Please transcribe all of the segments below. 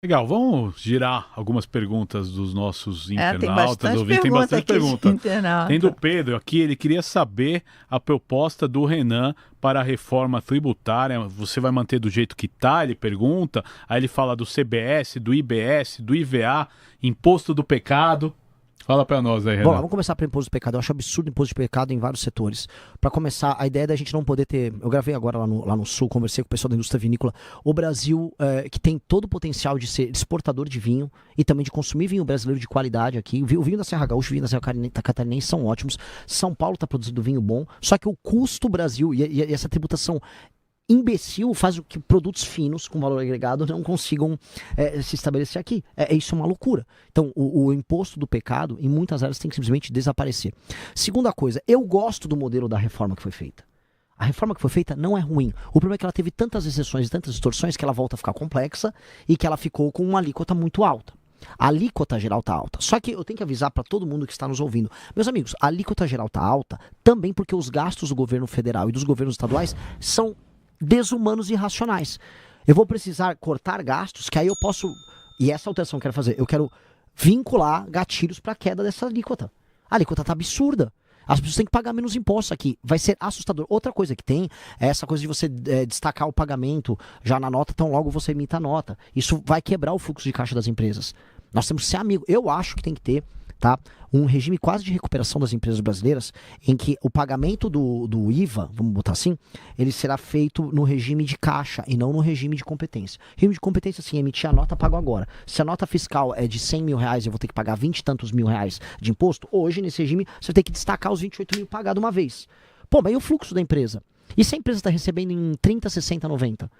Legal, vamos girar algumas perguntas dos nossos Tem internautas, bastante ouvintes. Tem pergunta bastante aqui de pergunta. internauta. Tem do Pedro aqui, ele queria saber a proposta do Renan para a reforma tributária. Você vai manter do jeito que está? Ele pergunta. Aí ele fala do CBS, do IBS, do IVA, imposto do pecado. Fala para nós aí, Bom, Renan. vamos começar pelo imposto do pecado. Eu acho absurdo o imposto de pecado em vários setores. Para começar, a ideia da gente não poder ter... Eu gravei agora lá no Sul, conversei com o pessoal da indústria vinícola. O Brasil, que tem todo o potencial de ser exportador de vinho e também de consumir vinho brasileiro de qualidade aqui. O vinho da Serra Gaúcha, o vinho da Serra Catarinense são ótimos. São Paulo está produzindo vinho bom. Só que o custo Brasil e essa tributação imbecil faz com que produtos finos com valor agregado não consigam se estabelecer aqui. Isso é uma loucura. Então, o imposto do pecado, em muitas áreas, tem que simplesmente desaparecer. Segunda coisa, eu gosto do modelo da reforma que foi feita. A reforma que foi feita não é ruim. O problema é que ela teve tantas exceções e tantas distorções que ela volta a ficar complexa e que ela ficou com uma alíquota muito alta. A alíquota geral está alta. Só que eu tenho que avisar para todo mundo que está nos ouvindo. Meus amigos, a alíquota geral está alta também porque os gastos do governo federal e dos governos estaduais são desumanos e irracionais. Eu vou precisar cortar gastos que aí eu posso... E essa alteração que eu quero fazer. Eu quero vincular gatilhos para a queda dessa alíquota. A alíquota está absurda. As pessoas têm que pagar menos impostos aqui. Vai ser assustador. Outra coisa que tem é essa coisa de você destacar o pagamento já na nota, tão logo você emita a nota. Isso vai quebrar o fluxo de caixa das empresas. Nós temos que ser amigos. Eu acho que tem que ter, tá, um regime quase de recuperação das empresas brasileiras em que o pagamento do IVA, vamos botar assim, ele será feito no regime de caixa e não no regime de competência. Regime de competência, assim, emitir a nota, pago agora. Se a nota fiscal é de 100 mil reais e eu vou ter que pagar 20 e tantos mil reais de imposto, hoje nesse regime você tem que destacar os 28 mil pagado de uma vez. Pô, mas e o fluxo da empresa? E se a empresa está recebendo em 30, 60, 90?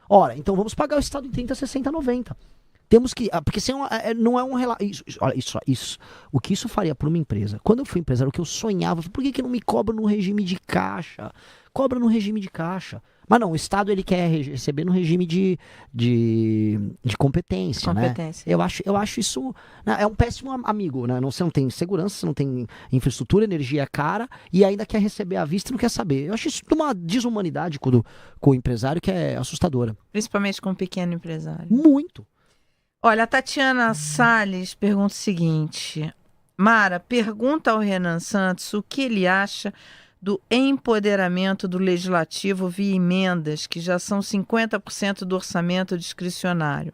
Ora, então vamos pagar o Estado em 30, 60, 90. Temos que... Porque senão não é um relato... Olha, isso. O que isso faria para uma empresa? Quando eu fui empresário, o que eu sonhava... Por que não me cobra no regime de caixa? Cobra no regime de caixa. Mas não, o Estado ele quer receber no regime de competência, né? Eu acho isso... É um péssimo amigo, né? Você não tem segurança, você não tem infraestrutura, energia cara, e ainda quer receber à vista e não quer saber. Eu acho isso de uma desumanidade com o empresário que é assustadora. Principalmente com o pequeno empresário. Muito. Olha, a Tatiana Salles pergunta o seguinte: Mara, pergunta ao Renan Santos o que ele acha do empoderamento do legislativo via emendas, que já são 50% do orçamento discricionário.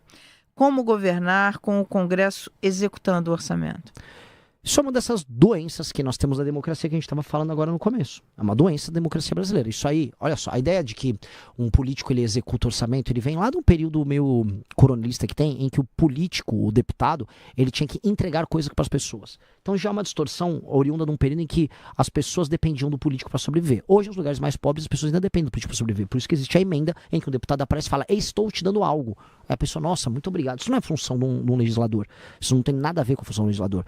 Como governar com o Congresso executando o orçamento? Isso é uma dessas doenças que nós temos da democracia que a gente estava falando agora no começo. É uma doença da democracia brasileira. Isso aí, olha só, a ideia de que um político ele executa orçamento, ele vem lá de um período meio coronelista que tem, em que o político, o deputado, ele tinha que entregar coisas para as pessoas. Então já é uma distorção oriunda de um período em que as pessoas dependiam do político para sobreviver. Hoje, nos lugares mais pobres, as pessoas ainda dependem do político para sobreviver. Por isso que existe a emenda em que o deputado aparece e fala: estou te dando algo. Aí a pessoa, nossa, muito obrigado. Isso não é função de um legislador. Isso não tem nada a ver com a função do legislador.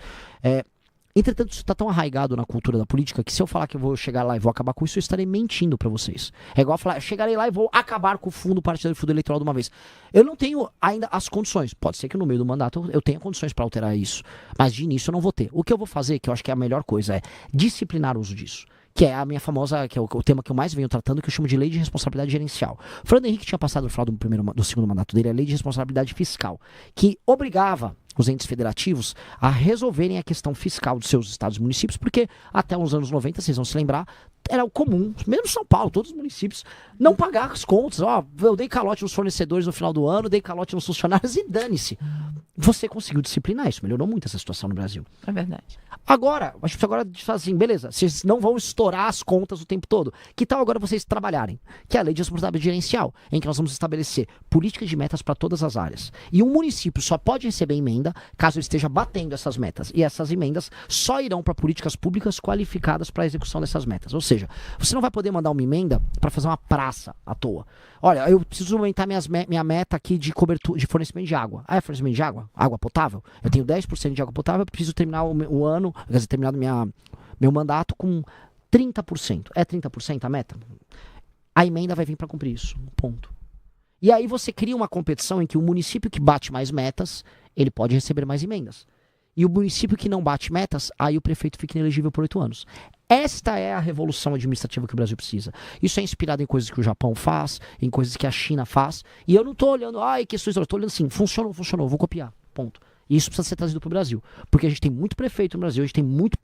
Entretanto, isso está tão arraigado na cultura da política que se eu falar que eu vou chegar lá e vou acabar com isso, eu estarei mentindo para vocês. É igual falar, eu chegarei lá e vou acabar com o fundo partidário e fundo eleitoral de uma vez. Eu não tenho ainda as condições. Pode ser que no meio do mandato eu tenha condições para alterar isso. Mas de início eu não vou ter. O que eu vou fazer, que eu acho que é a melhor coisa, é disciplinar o uso disso. Que é a minha famosa, que é o tema que eu mais venho tratando, que eu chamo de lei de responsabilidade gerencial. O Fernando Henrique tinha passado no final do segundo mandato dele a lei de responsabilidade fiscal, que obrigava os entes federativos a resolverem a questão fiscal dos seus estados e municípios, porque até os anos 90, vocês vão se lembrar, era o comum, mesmo São Paulo, todos os municípios, não pagar as contas. Eu dei calote nos fornecedores no final do ano, dei calote nos funcionários e dane-se. Você conseguiu disciplinar isso, melhorou muito essa situação no Brasil. É verdade. Agora, a gente agora fala assim, beleza, vocês não vão estourar as contas o tempo todo. Que tal agora vocês trabalharem? Que é a lei de responsabilidade gerencial, em que nós vamos estabelecer políticas de metas para todas as áreas. E um município só pode receber emenda caso ele esteja batendo essas metas. E essas emendas só irão para políticas públicas qualificadas para a execução dessas metas. Ou seja, você não vai poder mandar uma emenda para fazer uma praça à toa. Olha, eu preciso aumentar minha meta aqui de cobertura, de fornecimento de água. Ah, é fornecimento de água? Água potável? Eu tenho 10% de água potável, eu preciso terminar o ano, quer dizer, terminar meu mandato com 30%. É 30% a meta? A emenda vai vir para cumprir isso. Ponto. E aí você cria uma competição em que o município que bate mais metas, ele pode receber mais emendas. E o município que não bate metas, aí o prefeito fica inelegível por 8 anos. Esta é a revolução administrativa que o Brasil precisa. Isso é inspirado em coisas que o Japão faz, em coisas que a China faz. E eu não estou olhando, questões, eu estou olhando assim, funcionou, vou copiar, ponto. E isso precisa ser trazido para o Brasil. Porque a gente tem muito prefeito no Brasil, a gente tem muito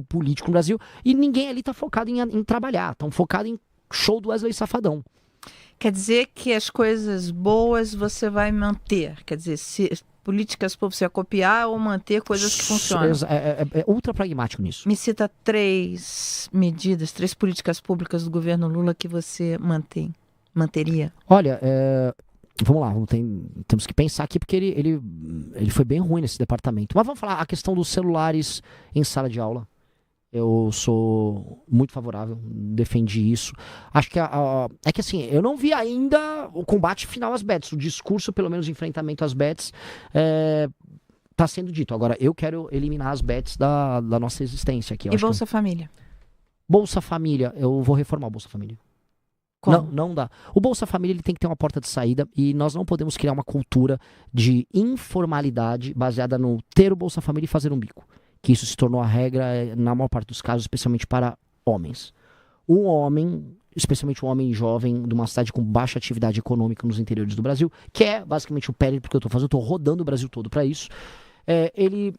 político no Brasil, e ninguém ali está focado em trabalhar, estão focados em show do Wesley Safadão. Quer dizer que as coisas boas você vai manter. Quer dizer, políticas públicas você vai copiar ou manter coisas que funcionam. É ultra pragmático nisso. Me cita 3 medidas, 3 políticas públicas do governo Lula que você manteria. Olha, vamos lá, temos que pensar aqui porque ele foi bem ruim nesse departamento. Mas vamos falar a questão dos celulares em sala de aula. Eu sou muito favorável, defendi isso. Acho que é que assim, eu não vi ainda o combate final às bets. O discurso, pelo menos, de enfrentamento às bets está sendo dito. Agora, eu quero eliminar as bets da nossa existência aqui. E Bolsa Família? Bolsa Família, eu vou reformar o Bolsa Família. Como? Não dá. O Bolsa Família ele tem que ter uma porta de saída e nós não podemos criar uma cultura de informalidade baseada no ter o Bolsa Família e fazer um bico. Que isso se tornou a regra na maior parte dos casos, especialmente para homens. Um homem, especialmente um homem jovem de uma cidade com baixa atividade econômica nos interiores do Brasil, que é basicamente o périplo que eu estou fazendo, eu estou rodando o Brasil todo para isso, ele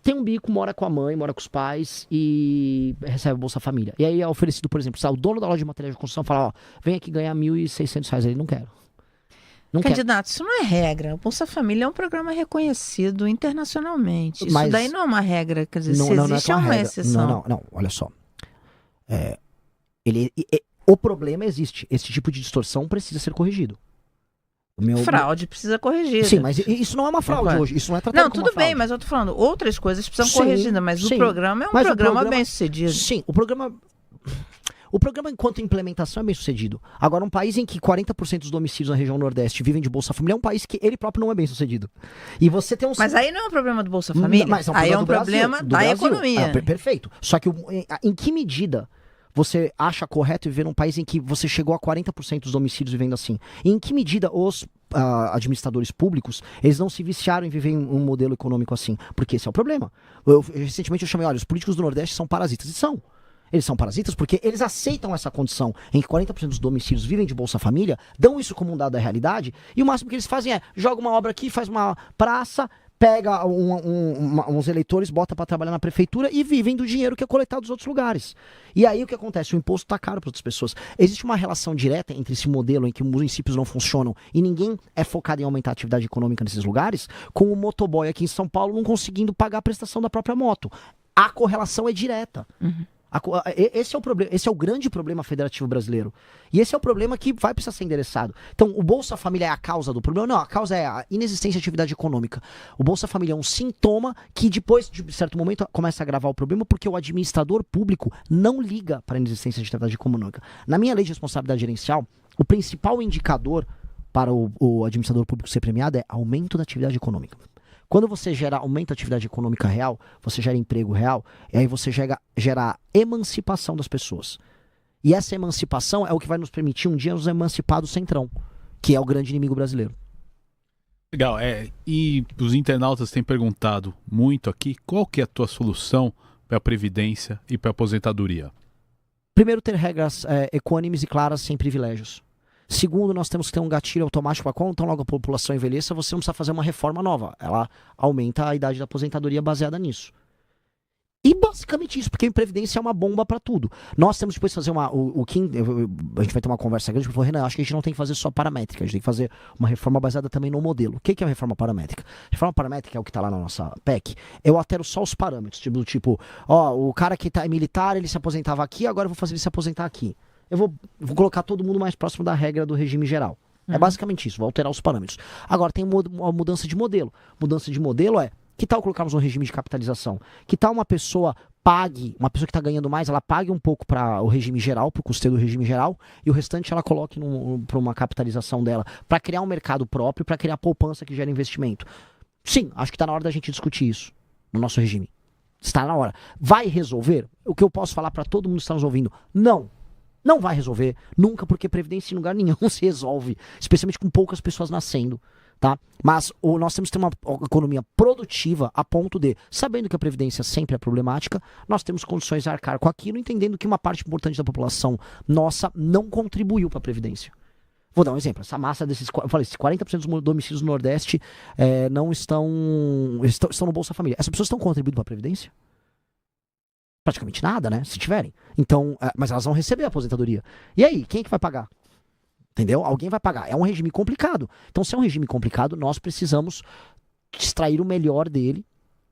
tem um bico, mora com a mãe, mora com os pais e recebe a Bolsa Família. E aí é oferecido, por exemplo, o dono da loja de materiais de construção fala, vem aqui ganhar R$1.600, ele não quer. Candidato, isso não é regra. O Bolsa Família é um programa reconhecido internacionalmente. Isso Mas daí não é uma regra. Quer dizer, se existe, é uma exceção. Não, olha só. O problema existe. Esse tipo de distorção precisa ser corrigido. Fraude precisa corrigir. Sim, mas isso não é uma fraude hoje. Isso não é tratado como uma fraude. Tudo bem, mas eu tô falando, outras coisas precisam corrigidas, mas o programa é um programa bem sucedido. Sim, o programa enquanto implementação é bem sucedido. Agora, um país em que 40% dos domicílios na região Nordeste vivem de Bolsa Família é um país que ele próprio não é bem sucedido. E você tem Mas aí não é um problema do Bolsa Família, aí é um problema da economia. Perfeito. Só que em que medida você acha correto viver num país em que você chegou a 40% dos domicílios vivendo assim? E em que medida os administradores públicos, eles não se viciaram em viver em um modelo econômico assim? Porque esse é o problema. Recentemente eu chamei, olha, os políticos do Nordeste são parasitas. E são. Eles são parasitas porque eles aceitam essa condição em que 40% dos domicílios vivem de Bolsa Família, dão isso como um dado da realidade, e o máximo que eles fazem é, joga uma obra aqui, faz uma praça, pega uns eleitores, bota para trabalhar na prefeitura e vivem do dinheiro que é coletado dos outros lugares. E aí o que acontece? O imposto está caro para outras pessoas. Existe uma relação direta entre esse modelo em que os municípios não funcionam e ninguém é focado em aumentar a atividade econômica nesses lugares, com o motoboy aqui em São Paulo não conseguindo pagar a prestação da própria moto. A correlação é direta. Uhum. Esse é o problema, esse é o grande problema federativo brasileiro. E esse é o problema que vai precisar ser endereçado. Então, o Bolsa Família é a causa do problema? Não, a causa é a inexistência de atividade econômica. O Bolsa Família é um sintoma que depois, de certo momento, começa a agravar o problema porque o administrador público não liga para a inexistência de atividade econômica. Na minha lei de responsabilidade gerencial, o principal indicador para o administrador público ser premiado é aumento da atividade econômica. Quando você aumenta a atividade econômica real, você gera emprego real, e aí você gera a emancipação das pessoas. E essa emancipação é o que vai nos permitir um dia nos emancipar do Centrão, que é o grande inimigo brasileiro. Legal, e os internautas têm perguntado muito aqui, qual que é a tua solução para a Previdência e para a aposentadoria? Primeiro, ter regras equânimes e claras, sem privilégios. Segundo, nós temos que ter um gatilho automático para quando então logo a população envelheça, você não precisa fazer uma reforma nova. Ela aumenta a idade da aposentadoria baseada nisso. E basicamente isso, porque a Previdência é uma bomba para tudo. Nós temos depois fazer a gente vai ter uma conversa grande, porque Renan, acho que a gente não tem que fazer só paramétrica, a gente tem que fazer uma reforma baseada também no modelo. O que é a reforma paramétrica? Reforma paramétrica é o que está lá na nossa PEC. Eu altero só os parâmetros, tipo, o cara que é militar, ele se aposentava aqui, agora eu vou fazer ele se aposentar aqui. Eu vou colocar todo mundo mais próximo da regra do regime geral. É basicamente isso, vou alterar os parâmetros. Agora, tem uma mudança de modelo. Mudança de modelo que tal colocarmos um regime de capitalização? Que tal uma pessoa que está ganhando mais, ela pague um pouco para o regime geral, para o custeio do regime geral, e o restante ela coloque para uma capitalização dela, para criar um mercado próprio, para criar poupança que gera investimento. Sim, acho que está na hora da gente discutir isso no nosso regime. Está na hora. Vai resolver? O que eu posso falar para todo mundo que está nos ouvindo? Não. Não vai resolver, nunca, porque Previdência em lugar nenhum se resolve, especialmente com poucas pessoas nascendo. Tá? Mas nós temos que ter uma economia produtiva a ponto de, sabendo que a Previdência sempre é problemática, nós temos condições de arcar com aquilo, entendendo que uma parte importante da população nossa não contribuiu para a Previdência. Vou dar um exemplo. Essa massa desses, eu falei, 40% dos domicílios do Nordeste não estão no Bolsa Família. Essas pessoas estão contribuindo para a Previdência? Praticamente nada, né? Se tiverem. Então, mas elas vão receber a aposentadoria. E aí, quem é que vai pagar? Entendeu? Alguém vai pagar. É um regime complicado. Então, se é um regime complicado, nós precisamos extrair o melhor dele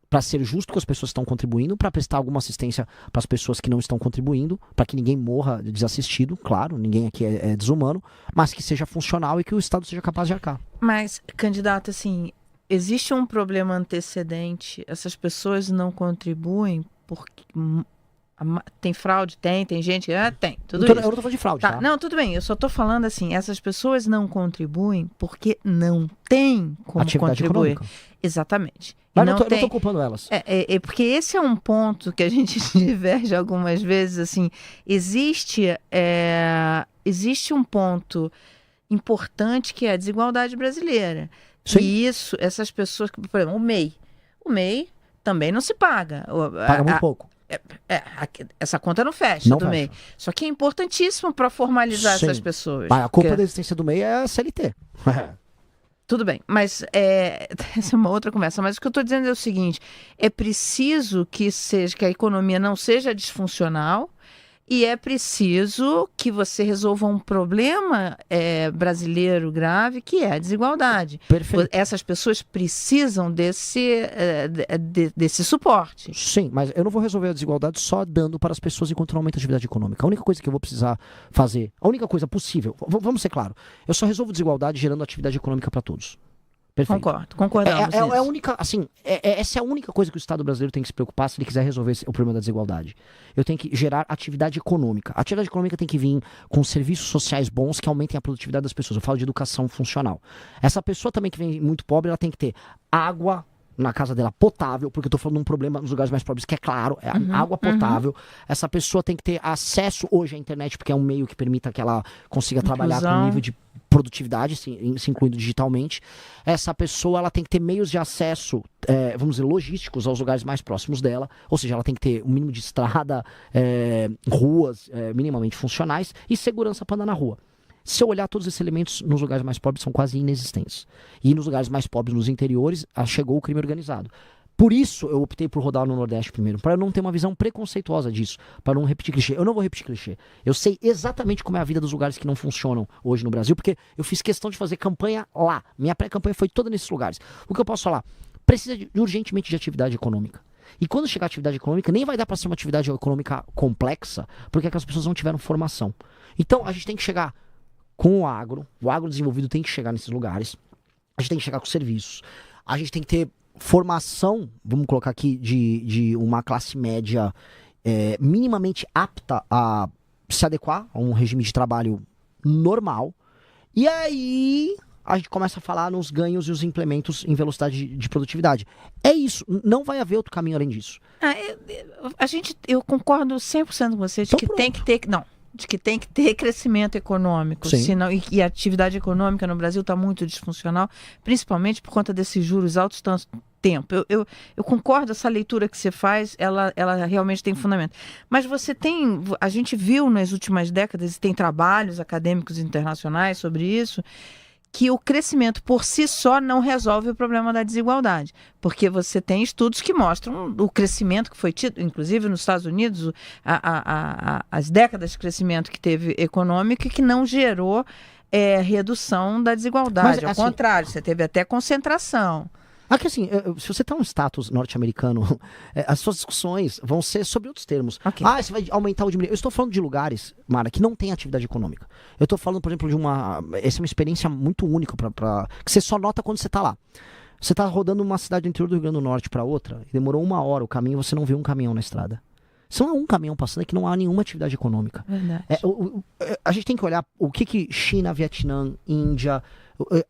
para ser justo com as pessoas que estão contribuindo, para prestar alguma assistência para as pessoas que não estão contribuindo, para que ninguém morra desassistido, claro, ninguém aqui é desumano, mas que seja funcional e que o Estado seja capaz de arcar. Mas, candidato, assim, existe um problema antecedente, essas pessoas não contribuem porque... Tem fraude? Tem gente que... tem, tudo isso. Eu não tô falando de fraude, tá? Não, tudo bem, eu só tô falando assim, essas pessoas não contribuem porque não tem como atividade contribuir. Econômica. Exatamente. Mas eu não tô culpando elas. Porque esse é um ponto que a gente diverge algumas vezes, assim, existe um ponto importante que é a desigualdade brasileira. Sim. E isso, essas pessoas, por exemplo, o MEI também não se paga. Paga muito pouco. Essa conta não fecha Não do fecha. MEI. Só que é importantíssimo para formalizar Sim. essas pessoas. Mas a culpa da existência do MEI é a CLT. Tudo bem, mas essa é uma outra conversa. Mas o que eu estou dizendo é o seguinte: é preciso que a economia não seja disfuncional e é preciso que você resolva um problema brasileiro grave, que é a desigualdade. Perfeito. Essas pessoas precisam desse suporte. Sim, mas eu não vou resolver a desigualdade só dando para as pessoas enquanto não aumenta a atividade econômica. A única coisa que eu vou precisar fazer, a única coisa possível, vamos ser claro, eu só resolvo desigualdade gerando atividade econômica para todos. Perfeito. Concordamos nisso. A única, assim, essa é a única coisa que o Estado brasileiro tem que se preocupar se ele quiser resolver o problema da desigualdade. Eu tenho que gerar atividade econômica. A atividade econômica tem que vir com serviços sociais bons que aumentem a produtividade das pessoas. Eu falo de educação funcional. Essa pessoa também que vem muito pobre, ela tem que ter água na casa dela potável, porque eu tô falando de um problema nos lugares mais pobres que é claro, água potável. Essa pessoa tem que ter acesso hoje à internet, porque é um meio que permita que ela consiga trabalhar com um nível de produtividade, se incluindo digitalmente. Essa pessoa ela tem que ter meios de acesso, vamos dizer, logísticos aos lugares mais próximos dela, ou seja, ela tem que ter um mínimo de estrada, ruas minimamente funcionais e segurança para andar na rua. Se eu olhar todos esses elementos nos lugares mais pobres são quase inexistentes. E nos lugares mais pobres, nos interiores, chegou o crime organizado. Por isso eu optei por rodar no Nordeste primeiro, para eu não ter uma visão preconceituosa disso, para não repetir clichê. Eu não vou repetir clichê. Eu sei exatamente como é a vida dos lugares que não funcionam hoje no Brasil, porque eu fiz questão de fazer campanha lá. Minha pré-campanha foi toda nesses lugares. O que eu posso falar? Precisa urgentemente de atividade econômica. E quando chegar a atividade econômica, nem vai dar para ser uma atividade econômica complexa, porque aquelas pessoas não tiveram formação. Então a gente tem que chegar com o agro desenvolvido tem que chegar nesses lugares, a gente tem que chegar com serviços, a gente tem que ter formação, vamos colocar aqui, de uma classe média minimamente apta a se adequar a um regime de trabalho normal, e aí a gente começa a falar nos ganhos e os implementos em velocidade de produtividade. É isso, não vai haver outro caminho além disso. Eu concordo 100% com você de Então, que tem que ter... Não. De que tem que ter crescimento econômico, senão, e a atividade econômica no Brasil está muito disfuncional, principalmente por conta desses juros altos tanto tempo. Eu concordo, essa leitura que você faz, ela realmente tem fundamento. Mas a gente viu nas últimas décadas, e tem trabalhos acadêmicos internacionais sobre isso, que o crescimento por si só não resolve o problema da desigualdade. Porque você tem estudos que mostram o crescimento que foi tido, inclusive nos Estados Unidos, as décadas de crescimento que teve econômico e que não gerou redução da desigualdade. Mas, assim, ao contrário, você teve até concentração. Aqui assim, se você está num status norte-americano, as suas discussões vão ser sobre outros termos. Okay. Você vai aumentar ou diminuir. Eu estou falando de lugares, Mara, que não tem atividade econômica. Eu estou falando, por exemplo, essa é uma experiência muito única, que você só nota quando você está lá. Você está rodando uma cidade do interior do Rio Grande do Norte para outra, e demorou 1 hora o caminho, você não vê um caminhão na estrada. Se não há um caminhão passando, é que não há nenhuma atividade econômica. Verdade. A gente tem que olhar o que China, Vietnã, Índia...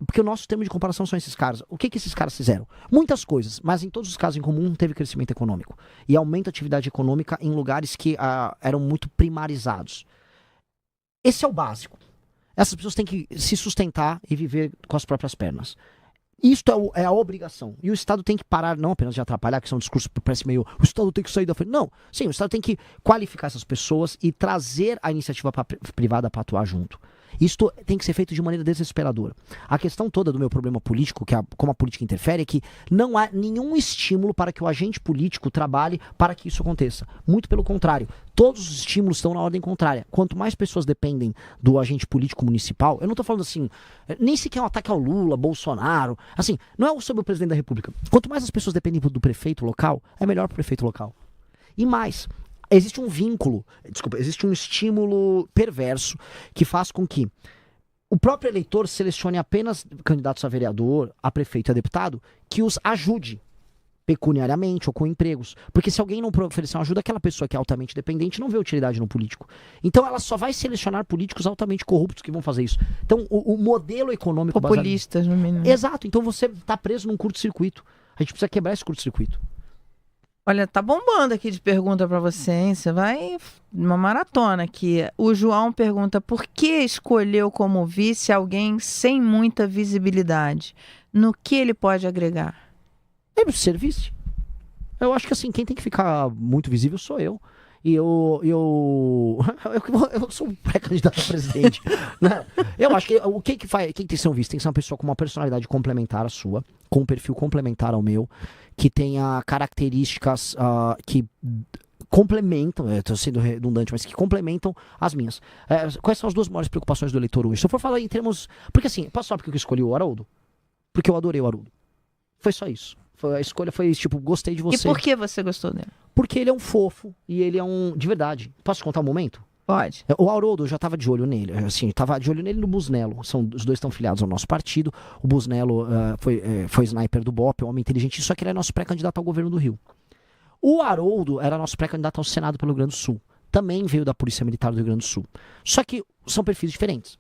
Porque o nosso termo de comparação são esses caras. O que esses caras fizeram? Muitas coisas, mas em todos os casos em comum teve crescimento econômico. E aumenta a atividade econômica em lugares que eram muito primarizados. Esse é o básico. Essas pessoas têm que se sustentar e viver com as próprias pernas. Isto é a obrigação. E o Estado tem que parar, não apenas de atrapalhar, que são discursos que parece meio, o Estado tem que sair da frente. Não, sim, o Estado tem que qualificar essas pessoas e trazer a iniciativa privada para atuar junto. Isto tem que ser feito de maneira desesperadora. A questão toda do meu problema político, como a política interfere, é que não há nenhum estímulo para que o agente político trabalhe para que isso aconteça. Muito pelo contrário, todos os estímulos estão na ordem contrária. Quanto mais pessoas dependem do agente político municipal, eu não estou falando assim, nem sequer um ataque ao Lula, Bolsonaro, assim, não é sobre o presidente da República. Quanto mais as pessoas dependem do prefeito local, é melhor para o prefeito local. E mais, existe um vínculo, existe um estímulo perverso que faz com que o próprio eleitor selecione apenas candidatos a vereador, a prefeito e a deputado que os ajude pecuniariamente ou com empregos. Porque se alguém não oferecer uma ajuda, aquela pessoa que é altamente dependente não vê utilidade no político. Então ela só vai selecionar políticos altamente corruptos que vão fazer isso. Então o modelo econômico populistas, no mínimo. Exato. Então você está preso num curto-circuito. A gente precisa quebrar esse curto-circuito. Olha, tá bombando aqui de pergunta para você, hein? Você vai uma maratona aqui. O João pergunta: por que escolheu como vice alguém sem muita visibilidade? No que ele pode agregar? É pro serviço. Eu acho que assim, quem tem que ficar muito visível sou eu. E eu sou um pré-candidato a presidente. Né? Eu acho que quem tem que ser um vice? Tem que ser uma pessoa com uma personalidade complementar à sua, com um perfil complementar ao meu, que tenha características que complementam, estou sendo redundante, mas que complementam as minhas. Quais são as duas maiores preocupações do eleitor hoje? Se eu for falar em termos... Porque assim, posso falar porque eu escolhi o Haroldo? Porque eu adorei o Haroldo. Foi só isso. A escolha foi tipo, gostei de você. E por que você gostou dele? Porque ele é um fofo e ele é um... De verdade. Posso contar um momento? Pode. O Haroldo, eu já tava de olho nele. Assim, tava de olho nele no Busnello. Os dois estão filiados ao nosso partido. O Busnello foi sniper do BOP, um homem inteligente, só que ele é nosso pré-candidato ao governo do Rio. O Haroldo era nosso pré-candidato ao Senado pelo Rio Grande do Sul. Também veio da Polícia Militar do Rio Grande do Sul. Só que são perfis diferentes.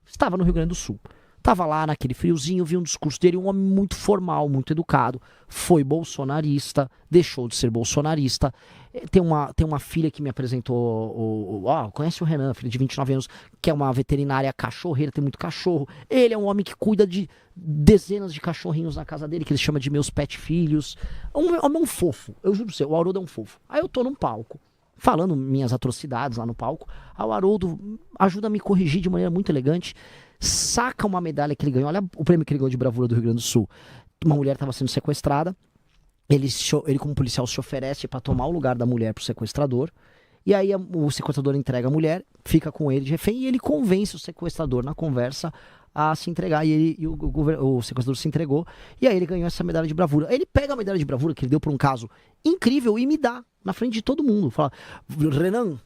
Estava no Rio Grande do Sul. Tava lá naquele friozinho, vi um discurso dele, um homem muito formal, muito educado, foi bolsonarista, deixou de ser bolsonarista. Tem uma filha que me apresentou, conhece o Renan, filha de 29 anos, que é uma veterinária cachorreira, tem muito cachorro. Ele é um homem que cuida de dezenas de cachorrinhos na casa dele, que ele chama de meus pet filhos. Um fofo, eu juro pra você, o Haroldo é um fofo. Aí eu tô num palco, falando minhas atrocidades lá no palco, aí o Haroldo ajuda a me corrigir de maneira muito elegante, saca uma medalha que ele ganhou, olha o prêmio que ele ganhou de bravura do Rio Grande do Sul. Uma mulher estava sendo sequestrada, ele como policial se oferece para tomar o lugar da mulher pro sequestrador, e aí o sequestrador entrega a mulher, fica com ele de refém, e ele convence o sequestrador na conversa a se entregar, e o sequestrador se entregou, e aí ele ganhou essa medalha de bravura. Aí ele pega a medalha de bravura que ele deu por um caso incrível e me dá, na frente de todo mundo, fala: Renan,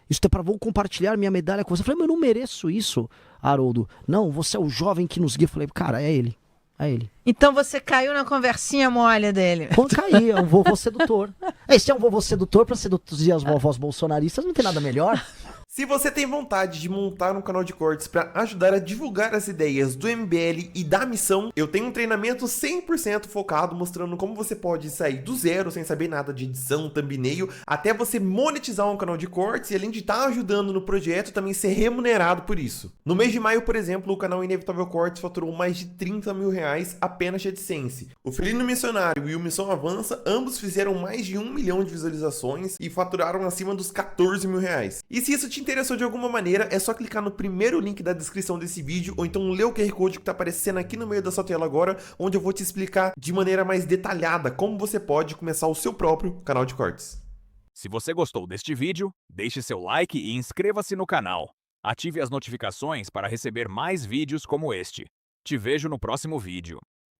isso é para vou compartilhar minha medalha com você. Eu falei: mas eu não mereço isso, Haroldo. Não, você é o jovem que nos guia. Eu falei: cara, é ele. É ele. Então você caiu na conversinha mole dele. Quando caí, é um vovô sedutor. Esse é um vovô sedutor para seduzir as vovós bolsonaristas, não tem nada melhor. Se você tem vontade de montar um canal de cortes para ajudar a divulgar as ideias do MBL e da missão, eu tenho um treinamento 100% focado mostrando como você pode sair do zero sem saber nada de edição, thumbnail, até você monetizar um canal de cortes e além de estar ajudando no projeto, também ser remunerado por isso. No mês de maio, por exemplo, o canal Inevitável Cortes faturou mais de 30 mil reais apenas de AdSense. O Felino Missionário e o Missão Avança, ambos fizeram mais de 1 milhão de visualizações e faturaram acima dos 14 mil reais. E se isso te interessou de alguma maneira, é só clicar no primeiro link da descrição desse vídeo ou então ler o QR Code que tá aparecendo aqui no meio da sua tela agora, onde eu vou te explicar de maneira mais detalhada como você pode começar o seu próprio canal de cortes. Se você gostou deste vídeo, deixe seu like e inscreva-se no canal. Ative as notificações para receber mais vídeos como este. Te vejo no próximo vídeo.